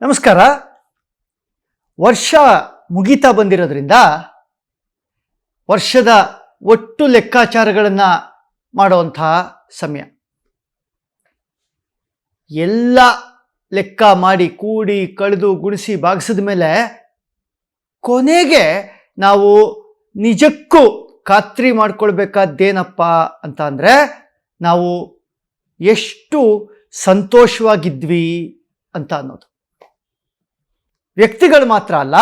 ನಮಸ್ಕಾರ. ವರ್ಷ ಮುಗಿತಾ ಬಂದಿರೋದ್ರಿಂದ ವರ್ಷದ ಒಟ್ಟು ಲೆಕ್ಕಾಚಾರಗಳನ್ನು ಮಾಡುವಂತಹ ಸಮಯ. ಎಲ್ಲ ಲೆಕ್ಕ ಮಾಡಿ ಕೂಡಿ ಕಳೆದು ಗುಣಿಸಿ ಭಾಗಿಸಿದ ಮೇಲೆ ಕೊನೆಗೆ ನಾವು ನಿಜಕ್ಕೂ ಖಾತ್ರಿ ಮಾಡ್ಕೊಳ್ಬೇಕಾದ್ದೇನಪ್ಪ ಅಂತ ಅಂದರೆ, ನಾವು ಎಷ್ಟು ಸಂತೋಷವಾಗಿದ್ವಿ ಅಂತ ಅನ್ನೋದು. ವ್ಯಕ್ತಿಗಳು ಮಾತ್ರ ಅಲ್ಲ,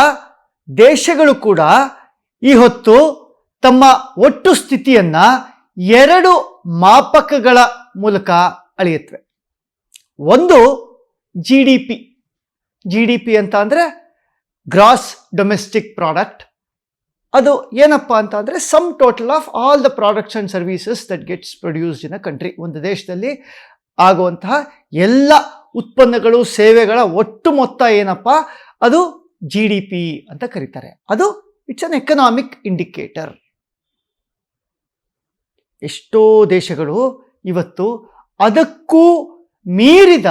ದೇಶಗಳು ಕೂಡ ಈ ಹೊತ್ತು ತಮ್ಮ ಒಟ್ಟು ಸ್ಥಿತಿಯನ್ನ 2 ಮಾಪಕಗಳ ಮೂಲಕ ಅಳೆಯುತ್ತವೆ. ಒಂದು ಜಿ ಡಿ ಪಿ ಅಂತ ಅಂದರೆ ಗ್ರಾಸ್ ಡೊಮೆಸ್ಟಿಕ್ ಪ್ರಾಡಕ್ಟ್. ಅದು ಏನಪ್ಪ ಅಂತ ಅಂದರೆ some total of all the products and services that gets produced in a country. ಒಂದು ದೇಶದಲ್ಲಿ ಆಗುವಂತಹ ಎಲ್ಲ ಉತ್ಪನ್ನಗಳು ಸೇವೆಗಳ ಒಟ್ಟು ಮೊತ್ತ ಏನಪ್ಪ, ಅದು GDP ಅಂತ ಕರೀತಾರೆ. ಅದು ಇಟ್ಸ್ ಅನ್ ಎಕನಾಮಿಕ್ ಇಂಡಿಕೇಟರ್. ಎಷ್ಟೋ ದೇಶಗಳು ಇವತ್ತು ಅದಕ್ಕೂ ಮೀರಿದ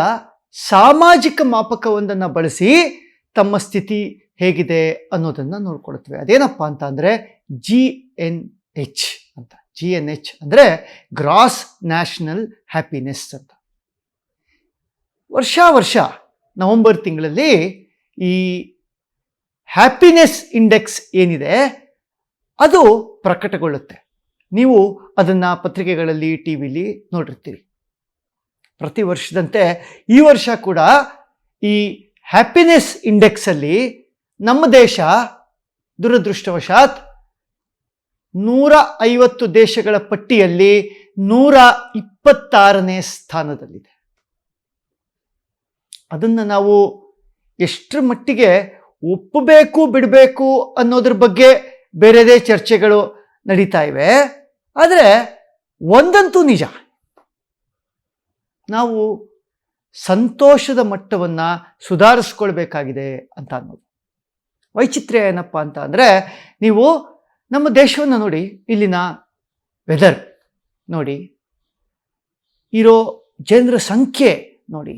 ಸಾಮಾಜಿಕ ಮಾಪಕವೊಂದನ್ನು ಬಳಸಿ ತಮ್ಮ ಸ್ಥಿತಿ ಹೇಗಿದೆ ಅನ್ನೋದನ್ನು ನೋಡ್ಕೊಳ್ತವೆ. ಅದೇನಪ್ಪ ಅಂತ ಅಂದರೆ GNH ಅಂತ. GNH ಅಂದರೆ ಗ್ರಾಸ್ ನ್ಯಾಷನಲ್ ಹ್ಯಾಪಿನೆಸ್ ಅಂತ. ವರ್ಷ ನವೆಂಬರ್ ತಿಂಗಳಲ್ಲಿ ಈ ಹ್ಯಾಪಿನೆಸ್ ಇಂಡೆಕ್ಸ್ ಏನಿದೆ ಅದು ಪ್ರಕಟಗೊಳ್ಳುತ್ತೆ. ನೀವು ಅದನ್ನು ಪತ್ರಿಕೆಗಳಲ್ಲಿ, ಟಿ ವಿಲಿ ನೋಡಿರ್ತೀರಿ. ಪ್ರತಿ ವರ್ಷದಂತೆ ಈ ವರ್ಷ ಕೂಡ ಈ ಹ್ಯಾಪಿನೆಸ್ ಇಂಡೆಕ್ಸಲ್ಲಿ ನಮ್ಮ ದೇಶ ದುರದೃಷ್ಟವಶಾತ್ 150 ದೇಶಗಳ ಪಟ್ಟಿಯಲ್ಲಿ 126ನೇ ಸ್ಥಾನದಲ್ಲಿದೆ. ಅದನ್ನು ನಾವು ಎಷ್ಟರ ಮಟ್ಟಿಗೆ ಒಪ್ಪಬೇಕು ಬಿಡಬೇಕು ಅನ್ನೋದ್ರ ಬಗ್ಗೆ ಬೇರೆದೇ ಚರ್ಚೆಗಳು ನಡೀತಾ ಇವೆ. ಆದರೆ ಒಂದಂತೂ ನಿಜ, ನಾವು ಸಂತೋಷದ ಮಟ್ಟವನ್ನು ಸುಧಾರಿಸ್ಕೊಳ್ಬೇಕಾಗಿದೆ ಅಂತ ಅನ್ನೋದು. ವೈಚಿತ್ರ್ಯ ಏನಪ್ಪ ಅಂತ ಅಂದರೆ, ನೀವು ನಮ್ಮ ದೇಶವನ್ನು ನೋಡಿ, ಇಲ್ಲಿನ ವೆದರ್ ನೋಡಿ, ಇರೋ ಜನರ ಸಂಖ್ಯೆ ನೋಡಿ,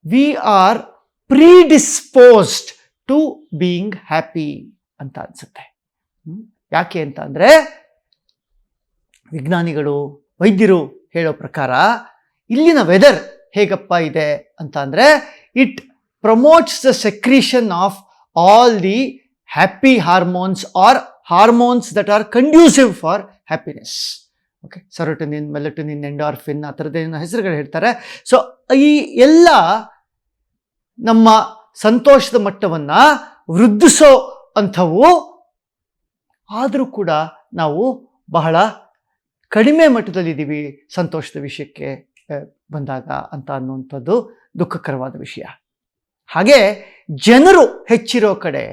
we are predisposed to being happy ಅಂತ ಅನ್ಸುತ್ತೆ. ಯಾಕೆ ಅಂತ ಅಂದರೆ, ವಿಜ್ಞಾನಿಗಳು, ವೈದ್ಯರು ಹೇಳೋ ಪ್ರಕಾರ ಇಲ್ಲಿನ ವೆದರ್ ಹೇಗಪ್ಪ ಇದೆ ಅಂತ ಅಂದರೆ, it promotes the secretion of all the happy hormones R hormones that are conducive for happiness. Okay, serotonin, melatonin, endorphin, ಆ ಥರದ್ದೇನೋ ಹೆಸರುಗಳು ಹೇಳ್ತಾರೆ. ಸೊ ಈ ಎಲ್ಲ ನಮ್ಮ ಸಂತೋಷದ ಮಟ್ಟವನ್ನು ವೃದ್ಧಿಸೋ ಅಂಥವು. ಆದರೂ ಕೂಡ ನಾವು ಬಹಳ ಕಡಿಮೆ ಮಟ್ಟದಲ್ಲಿದ್ದೀವಿ ಸಂತೋಷದ ವಿಷಯಕ್ಕೆ ಬಂದಾಗ ಅಂತ ಅನ್ನುವಂಥದ್ದು ದುಃಖಕರವಾದ ವಿಷಯ. ಹಾಗೆ ಜನರು ಹೆಚ್ಚಿರೋ ಕಡೆ,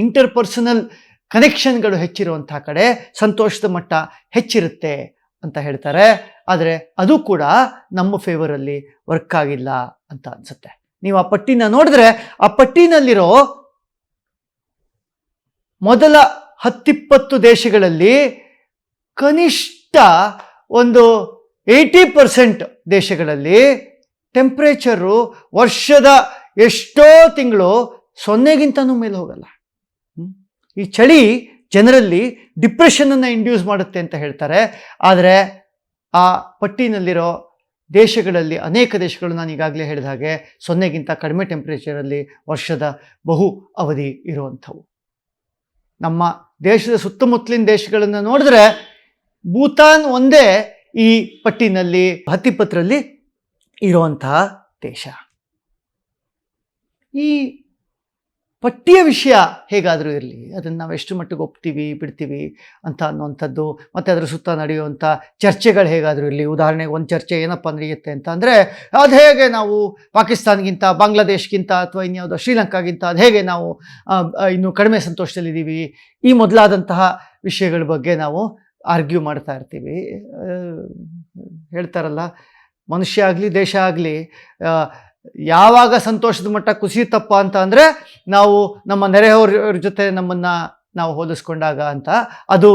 ಇಂಟರ್ಪರ್ಸನಲ್ ಕನೆಕ್ಷನ್ಗಳು ಹೆಚ್ಚಿರುವಂಥ ಕಡೆ ಸಂತೋಷದ ಮಟ್ಟ ಹೆಚ್ಚಿರುತ್ತೆ ಅಂತ ಹೇಳ್ತಾರೆ. ಆದರೆ ಅದು ಕೂಡ ನಮ್ಮ ಫೇವರಲ್ಲಿ ವರ್ಕ್ ಆಗಿಲ್ಲ ಅಂತ ಅನ್ಸುತ್ತೆ. ನೀವು ಆ ಪಟ್ಟಿನ ನೋಡಿದ್ರೆ, ಆ ಪಟ್ಟಿನಲ್ಲಿರೋ ಮೊದಲ 10-20 ದೇಶಗಳಲ್ಲಿ ಕನಿಷ್ಠ ಒಂದು 80% ದೇಶಗಳಲ್ಲಿ ಟೆಂಪ್ರೇಚರು ವರ್ಷದ ಎಷ್ಟೋ ತಿಂಗಳು 0ಗಿಂತನೂ ಮೇಲೆ ಹೋಗಲ್ಲ. ಈ ಚಳಿ ಜನರಲ್ಲಿ ಡಿಪ್ರೆಷನನ್ನು ಇಂಡ್ಯೂಸ್ ಮಾಡುತ್ತೆ ಅಂತ ಹೇಳ್ತಾರೆ. ಆದರೆ ಆ ಪಟ್ಟಿನಲ್ಲಿರೋ ದೇಶಗಳಲ್ಲಿ ಅನೇಕ ದೇಶಗಳು, ನಾನು ಈಗಾಗಲೇ ಹೇಳಿದ ಹಾಗೆ, 0ಗಿಂತ ಕಡಿಮೆ ಟೆಂಪ್ರೇಚರಲ್ಲಿ ವರ್ಷದ ಬಹು ಅವಧಿ ಇರುವಂಥವು. ನಮ್ಮ ದೇಶದ ಸುತ್ತಮುತ್ತಲಿನ ದೇಶಗಳನ್ನು ನೋಡಿದ್ರೆ ಭೂತಾನ್ ಒಂದೇ ಈ ಪಟ್ಟಿನಲ್ಲಿ 10-20ರಲ್ಲಿ ಇರುವಂತಹ ದೇಶ. ಈ ಪಟ್ಟಿಯ ವಿಷಯ ಹೇಗಾದರೂ ಇರಲಿ, ಅದನ್ನು ನಾವು ಎಷ್ಟು ಮಟ್ಟಿಗೆ ಒಪ್ತೀವಿ ಬಿಡ್ತೀವಿ ಅಂತ ಅನ್ನುವಂಥದ್ದು, ಮತ್ತು ಅದರ ಸುತ್ತ ನಡೆಯುವಂಥ ಚರ್ಚೆಗಳು ಹೇಗಾದರೂ ಇರಲಿ. ಉದಾಹರಣೆಗೆ ಒಂದು ಚರ್ಚೆ ಏನಪ್ಪ ನಡೆಯುತ್ತೆ ಅಂತ ಅಂದರೆ, ಅದು ಹೇಗೆ ನಾವು ಪಾಕಿಸ್ತಾನ್ಗಿಂತ, ಬಾಂಗ್ಲಾದೇಶ್ಗಿಂತ, ಅಥವಾ ಇನ್ಯಾವುದೋ ಶ್ರೀಲಂಕಾಗಿಂತ ಅದು ಹೇಗೆ ನಾವು ಇನ್ನೂ ಕಡಿಮೆ ಸಂತೋಷದಲ್ಲಿದ್ದೀವಿ, ಈ ಮೊದಲಾದಂತಹ ವಿಷಯಗಳ ಬಗ್ಗೆ ನಾವು ಆರ್ಗ್ಯೂ ಮಾಡ್ತಾ ಇರ್ತೀವಿ. ಹೇಳ್ತಾರಲ್ಲ, ಮನುಷ್ಯ ಆಗಲಿ ದೇಶ ಆಗಲಿ ಯಾವಾಗ ಸಂತೋಷದ ಮಟ್ಟ ಕುಸಿಯುತ್ತಪ್ಪ ಅಂತ ಅಂದರೆ, ನಾವು ನಮ್ಮ ನೆರೆಹೊರೆಯವ್ರ ಜೊತೆ ನಮ್ಮನ್ನು ನಾವು ಹೋಲಿಸ್ಕೊಂಡಾಗ ಅಂತ. ಅದು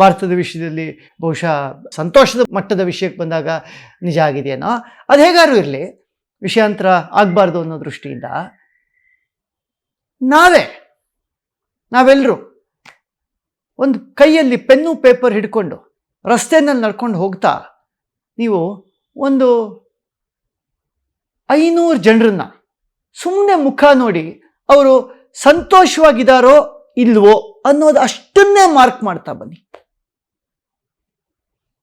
ಭಾರತದ ವಿಷಯದಲ್ಲಿ ಬಹುಶಃ ಸಂತೋಷದ ಮಟ್ಟದ ವಿಷಯಕ್ಕೆ ಬಂದಾಗ ನಿಜ ಆಗಿದೆಯೇನೋ. ಅದು ಹೇಗಾರು ಇರಲಿ, ವಿಷಯಾಂತರ ಆಗಬಾರ್ದು ಅನ್ನೋ ದೃಷ್ಟಿಯಿಂದ ನಾವೆಲ್ಲರೂ ಒಂದು ಕೈಯಲ್ಲಿ ಪೆನ್ನು ಪೇಪರ್ ಹಿಡ್ಕೊಂಡು ರಸ್ತೆಯಲ್ಲಿ ನಡ್ಕೊಂಡು ಹೋಗ್ತಾ ನೀವು ಒಂದು 500 ಜನರನ್ನ ಸುಮ್ಮನೆ ಮುಖ ನೋಡಿ ಅವರು ಸಂತೋಷವಾಗಿದ್ದಾರೋ ಇಲ್ವೋ ಅನ್ನೋದು ಅಷ್ಟನ್ನೇ ಮಾರ್ಕ್ ಮಾಡ್ತಾ ಬನ್ನಿ.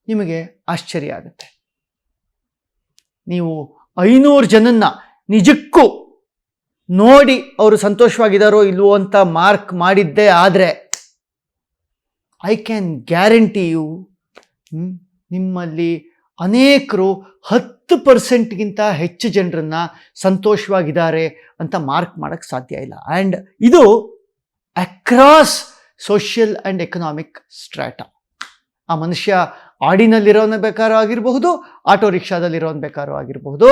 ನಿಮಗೆ ಆಶ್ಚರ್ಯ ಆಗುತ್ತೆ. ನೀವು 500 ಜನನ್ನ ನಿಜಕ್ಕೂ ನೋಡಿ ಅವರು ಸಂತೋಷವಾಗಿದ್ದಾರೋ ಇಲ್ವೋ ಅಂತ ಮಾರ್ಕ್ ಮಾಡಿದ್ದೇ ಆದರೆ ಐ ಕ್ಯಾನ್ ಗ್ಯಾರಂಟಿ ಯು ನಿಮ್ಮಲ್ಲಿ ಅನೇಕರು 10%ಗಿಂತ ಹೆಚ್ಚು ಜನರನ್ನ ಸಂತೋಷವಾಗಿದ್ದಾರೆ ಅಂತ ಮಾರ್ಕ್ ಮಾಡೋಕ್ಕೆ ಸಾಧ್ಯ ಇಲ್ಲ. ಆ್ಯಂಡ್ ಇದು across social and economic strata. ಆ ಮನುಷ್ಯ ಆಡಿನಲ್ಲಿರೋನ ಬೇಕಾದ್ರೂ ಆಗಿರಬಹುದು, ಆಟೋ ರಿಕ್ಷಾದಲ್ಲಿರೋನ್ ಬೇಕಾದ್ರೂ ಆಗಿರಬಹುದು.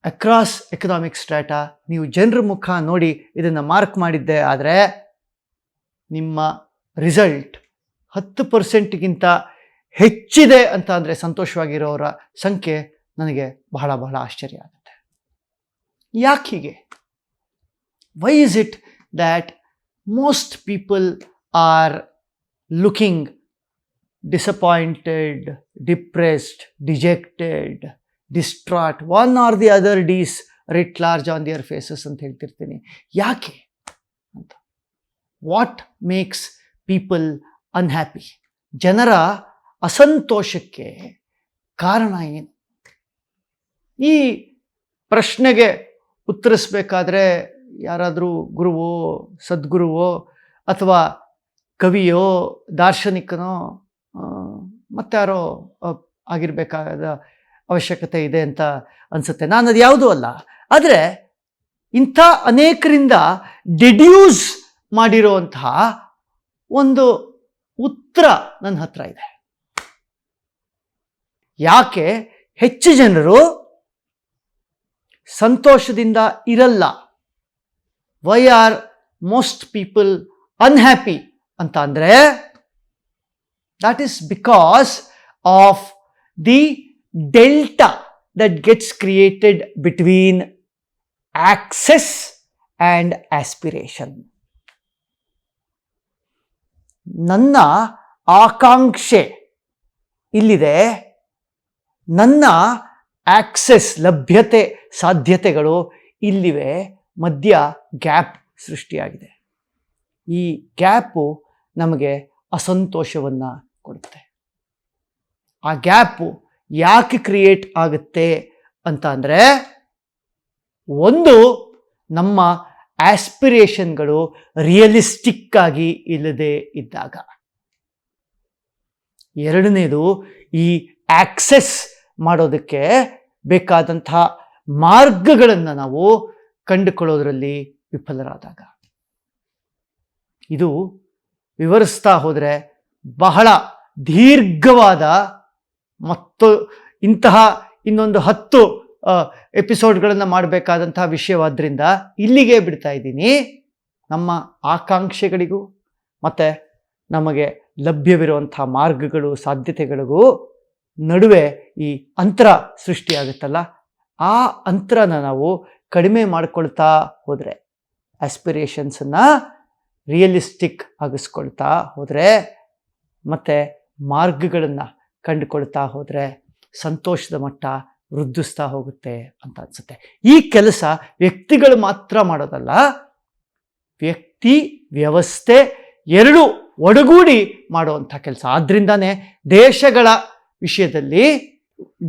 ಅಕ್ರಾಸ್ ಎಕನಾಮಿಕ್ ಸ್ಟ್ರಾಟಾ ನೀವು ಜನರ ಮುಖ ನೋಡಿ ಇದನ್ನು ಮಾರ್ಕ್ ಮಾಡಿದ್ದೆ ಆದರೆ ನಿಮ್ಮ ರಿಸಲ್ಟ್ 10%ಗಿಂತ ಹೆಚ್ಚಿದೆ ಅಂತ ಅಂದರೆ ಸಂತೋಷವಾಗಿರೋರ ಸಂಖ್ಯೆ ನನಗೆ ಬಹಳ ಬಹಳ ಆಶ್ಚರ್ಯ ಆಗುತ್ತೆ. ಯಾಕೆ ಹೀಗೆ? Why is it that most people are looking disappointed, depressed, dejected, distraught, one or the other D's writ large on their faces ಅಂತ ಹೇಳ್ತಿರ್ತೀನಿ. ಯಾಕೆ ಅಂತ. What makes people unhappy? ಜನರ ಅಸಂತೋಷಕ್ಕೆ ಕಾರಣ ಏನು? ಈ ಪ್ರಶ್ನೆಗೆ ಉತ್ತರಿಸಬೇಕಾದ್ರೆ ಯಾರಾದರೂ ಗುರುವೋ, ಸದ್ಗುರುವೋ ಅಥವಾ ಕವಿಯೋ, ದಾರ್ಶನಿಕನೋ ಮತ್ತಾರೋ ಆಗಿರಬೇಕಾದ ಅವಶ್ಯಕತೆ ಇದೆ ಅಂತ ಅನಿಸುತ್ತೆ. ನಾನು ಅದು ಯಾವುದೂ ಅಲ್ಲ. ಆದರೆ ಇಂಥ ಅನೇಕರಿಂದ ಡೆಡ್ಯೂಸ್ ಮಾಡಿರುವಂತಹ ಒಂದು ಉತ್ತರ ನನ್ನ ಹತ್ರ ಇದೆ. ಯಾಕೆ ಹೆಚ್ಚು ಜನರು ಸಂತೋಷದಿಂದ ಇರಲ್ಲ? Why are most people unhappy ಅಂತ ಅಂದರೆ that is because of the delta that gets created between access and aspiration. ನನ್ನ ಆಕಾಂಕ್ಷೆ ಇಲ್ಲಿದೆ, ನನ್ನ ಆಕ್ಸೆಸ್ ಲಭ್ಯತೆ ಸಾಧ್ಯತೆಗಳು ಇಲ್ಲಿವೆ, ಮಧ್ಯ ಗ್ಯಾಪ್ ಸೃಷ್ಟಿಯಾಗಿದೆ. ಈ ಗ್ಯಾಪು ನಮಗೆ ಅಸಂತೋಷವನ್ನು ಕೊಡುತ್ತೆ. ಆ ಗ್ಯಾಪು ಯಾಕೆ ಕ್ರಿಯೇಟ್ ಆಗುತ್ತೆ ಅಂತ ಅಂದರೆ, ಒಂದು ನಮ್ಮ ಆಸ್ಪಿರೇಷನ್ಗಳು ರಿಯಲಿಸ್ಟಿಕ್ ಆಗಿ ಇಲ್ಲದೆ ಇದ್ದಾಗ, ಎರಡನೇದು ಈ ಆಕ್ಸೆಸ್ ಮಾಡೋದಕ್ಕೆ ಬೇಕಾದಂತಹ ಮಾರ್ಗಗಳನ್ನು ನಾವು ಕಂಡುಕೊಳ್ಳೋದ್ರಲ್ಲಿ ವಿಫಲರಾದಾಗ. ಇದು ವಿವರಿಸ್ತಾ ಹೋದರೆ ಬಹಳ ದೀರ್ಘವಾದ ಮತ್ತು ಇಂತಹ ಇನ್ನೊಂದು 10 ಎಪಿಸೋಡ್ಗಳನ್ನು ಮಾಡಬೇಕಾದಂತಹ ವಿಷಯವಾದ್ದರಿಂದ ಇಲ್ಲಿಗೆ ಬಿಡ್ತಾ ಇದ್ದೀನಿ. ನಮ್ಮ ಆಕಾಂಕ್ಷೆಗಳಿಗೂ ಮತ್ತು ನಮಗೆ ಲಭ್ಯವಿರುವಂಥ ಮಾರ್ಗಗಳು, ಸಾಧ್ಯತೆಗಳಿಗೂ ನಡುವೆ ಈ ಅಂತರ ಸೃಷ್ಟಿಯಾಗುತ್ತಲ್ಲ, ಆ ಅಂತರನ ನಾವು ಕಡಿಮೆ ಮಾಡಿಕೊಳ್ತಾ ಹೋದರೆ, ಆಸ್ಪಿರೇಷನ್ಸನ್ನು ರಿಯಲಿಸ್ಟಿಕ್ ಆಗಿಸ್ಕೊಳ್ತಾ ಹೋದರೆ ಮತ್ತು ಮಾರ್ಗಗಳನ್ನು ಕಂಡುಕೊಳ್ತಾ ಹೋದರೆ ಸಂತೋಷದ ಮಟ್ಟ ವೃದ್ಧಿಸ್ತಾ ಹೋಗುತ್ತೆ ಅಂತ ಅನಿಸುತ್ತೆ. ಈ ಕೆಲಸ ವ್ಯಕ್ತಿಗಳು ಮಾತ್ರ ಮಾಡೋದಲ್ಲ, ವ್ಯಕ್ತಿ ವ್ಯವಸ್ಥೆ ಎರಡೂ ಒಡಗೂಡಿ ಮಾಡುವಂಥ ಕೆಲಸ. ಆದ್ದರಿಂದಾನೇ ದೇಶಗಳ ವಿಷಯದಲ್ಲಿ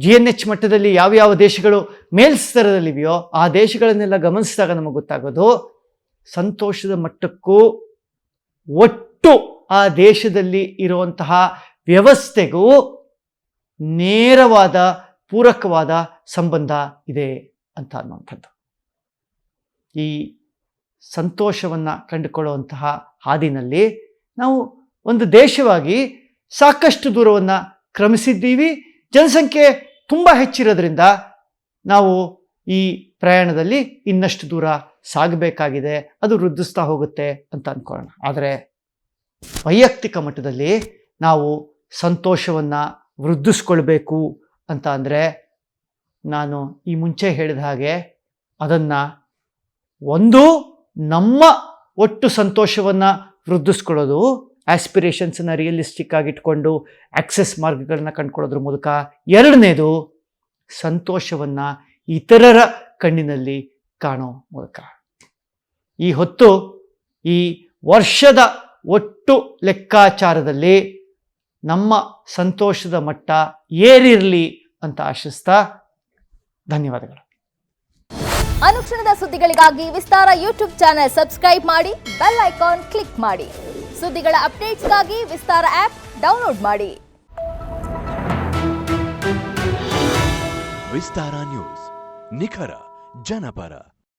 GNH ಮಟ್ಟದಲ್ಲಿ ಯಾವ್ಯಾವ ದೇಶಗಳು ಮೇಲ್ಸ್ತರದಲ್ಲಿವೆಯೋ ಆ ದೇಶಗಳನ್ನೆಲ್ಲ ಗಮನಿಸಿದಾಗ ನಮಗೆ ಗೊತ್ತಾಗೋದು, ಸಂತೋಷದ ಮಟ್ಟಕ್ಕೂ ಒಟ್ಟು ಆ ದೇಶದಲ್ಲಿ ಇರುವಂತಹ ವ್ಯವಸ್ಥೆಗೂ ನೇರವಾದ ಪೂರಕವಾದ ಸಂಬಂಧ ಇದೆ ಅಂತ ಅನ್ನುವಂಥದ್ದು. ಈ ಸಂತೋಷವನ್ನು ಕಂಡುಕೊಳ್ಳುವಂತಹ ಹಾದಿನಲ್ಲಿ ನಾವು ಒಂದು ದೇಶವಾಗಿ ಸಾಕಷ್ಟು ದೂರವನ್ನು ಕ್ರಮಿಸಿದ್ದೀವಿ. ಜನಸಂಖ್ಯೆ ತುಂಬ ಹೆಚ್ಚಿರೋದ್ರಿಂದ ನಾವು ಈ ಪ್ರಯಾಣದಲ್ಲಿ ಇನ್ನಷ್ಟು ದೂರ ಸಾಗಬೇಕಾಗಿದೆ, ಅದು ವೃದ್ಧಿಸ್ತಾ ಹೋಗುತ್ತೆ ಅಂತ ಅಂದ್ಕೊಳ್ಳೋಣ. ಆದರೆ ವೈಯಕ್ತಿಕ ಮಟ್ಟದಲ್ಲಿ ನಾವು ಸಂತೋಷವನ್ನು ವೃದ್ಧಿಸ್ಕೊಳ್ಬೇಕು ಅಂತ ಅಂದರೆ ನಾನು ಈ ಮುಂಚೆ ಹೇಳಿದ ಹಾಗೆ ಅದನ್ನು ಒಂದು ನಮ್ಮ ಒಟ್ಟು ಸಂತೋಷವನ್ನು ವೃದ್ಧಿಸ್ಕೊಳ್ಳೋದು, ಆಸ್ಪಿರೇಷನ್ಸನ್ನು ರಿಯಲಿಸ್ಟಿಕ್ ಆಗಿ ಇಟ್ಕೊಂಡು ಆಕ್ಸೆಸ್ ಮಾರ್ಗಗಳನ್ನ ಕಂಡುಕೊಳ್ಳೋದ್ರ ಮೂಲಕ. ಎರಡನೇದು ಸಂತೋಷವನ್ನು ಇತರರ ಕಣ್ಣಿನಲ್ಲಿ ಕಾಣೋ ಮೂಲಕ. ಈ ಹೊತ್ತು ಈ ವರ್ಷದ ಒಟ್ಟು ಲೆಕ್ಕಾಚಾರದಲ್ಲಿ ನಮ್ಮ ಸಂತೋಷದ ಮಟ್ಟ ಏರಿರಲಿ ಅಂತ ಆಶಿಸ್ತಾ ಧನ್ಯವಾದಗಳು. ಅನುಕ್ಷಣದ ಸುದ್ದಿಗಳಿಗಾಗಿ ವಿಸ್ತಾರ ಯೂಟ್ಯೂಬ್ ಚಾನೆಲ್ ಸಬ್ಸ್ಕ್ರೈಬ್ ಮಾಡಿ, ಬೆಲ್ ಐಕಾನ್ ಕ್ಲಿಕ್ ಮಾಡಿ. ಸುದ್ದಿಗಳ ಅಪ್ಡೇಟ್ಸ್ಗಾಗಿ ವಿಸ್ತಾರ ಆಪ್ ಡೌನ್ಲೋಡ್ ಮಾಡಿ. ವಿಸ್ತಾರ ನ್ಯೂಸ್, ನಿಖರ ಜನಪರ.